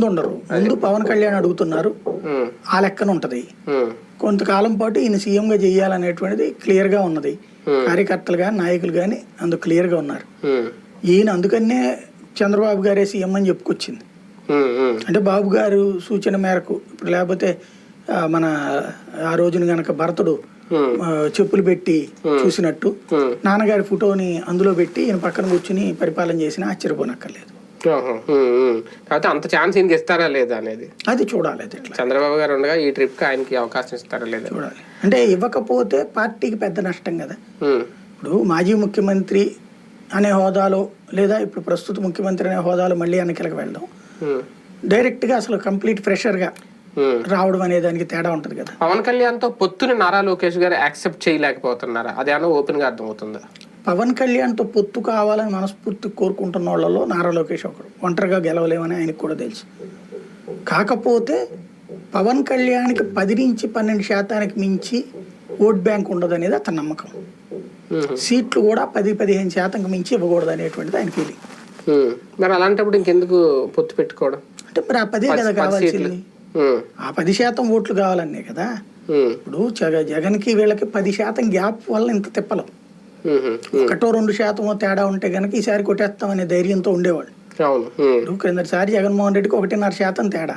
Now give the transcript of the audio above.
ఉండరు. ముందు పవన్ కళ్యాణ్ అడుగుతున్నారు, ఆ లెక్కన ఉంటది. కొంతకాలం పాటు ఈయన సీఎం గా చేయాలనేటువంటిది క్లియర్ గా ఉన్నది. కార్యకర్తలు గాని నాయకులు గాని అందుకు క్లియర్ గా ఉన్నారు. ఈయన అందుకనే చంద్రబాబు గారే సీఎం అని చెప్పుకొచ్చింది. అంటే బాబు గారు సూచన మేరకు ఇప్పుడు లేకపోతే మన ఆ రోజున గనక భరతుడు చెప్పులు పెట్టి చూసినట్టు నాన్నగారి ఫోటోని అందులో పెట్టి ఈయన పక్కన కూర్చుని పరిపాలన చేసినా ఆశ్చర్యపోనక్కర్లేదు. కాకపోతే అంత ఛాన్స్ ఈయనకి ఇస్తారా లేదా అనేది అది చూడాలి. చంద్రబాబు గారు ఉండగా ఈ ట్రిప్ కి ఆయనకి అవకాశం ఇస్తారా లేదా చూడాలి. అంటే ఇవ్వకపోతే పార్టీకి పెద్ద నష్టం కదా. ఇప్పుడు మాజీ ముఖ్యమంత్రి అనే హోదాలో లేదా ఇప్పుడు ప్రస్తుత ముఖ్యమంత్రి అనే హోదాలో మళ్ళీ ఎన్నికలకు వెళ్ళడం డైరెక్ట్ గా అసలు కంప్లీట్ ఫ్రెషర్ గా రావడం అనే దానికి తేడా ఉంటది కదా. పవన్ కళ్యాణ్ తో పొత్తుని నారా లోకేష్ గారు యాక్సెప్ట్ చేయలేకపోతున్నారా? అదేమో ఓపెన్ గా అర్థమవుతుందా? పవన్ కళ్యాణ్ తో పొత్తు కావాలని మనస్ఫూర్తి కోరుకుంటున్న వాళ్ళలో నారా లోకేష్ ఒకడు. ఒంటరిగా గెలవలేమని ఆయనకు కూడా తెలుసు. కాకపోతే పవన్ కళ్యాణ్కి 10 నుంచి 12% మించి ఓట్ బ్యాంక్ ఉండదు అనేది అతని నమ్మకం. సీట్లు కూడా 10-15% మించి ఇవ్వకూడదు అనేటువంటిది ఆయన ఫీలింగ్. మరి అలాంటప్పుడు ఇంకెందుకు పొత్తు పెట్టుకోవడం? అంటే మరి ఆ 10 కదా కావాల్సింది. ఆ 10% ఓట్లు కావాలనే కదా. ఇప్పుడు జగన్ కి వీళ్ళకి 10% గ్యాప్ వల్ల ఇంత తిప్పలం. 1-2% తేడా ఉంటే గనక ఈసారి కొట్టేస్తాం అనే ధైర్యంతో ఉండేవాళ్ళు. క్రిందటిసారి జగన్మోహన్ రెడ్డికి 1.5% తేడా.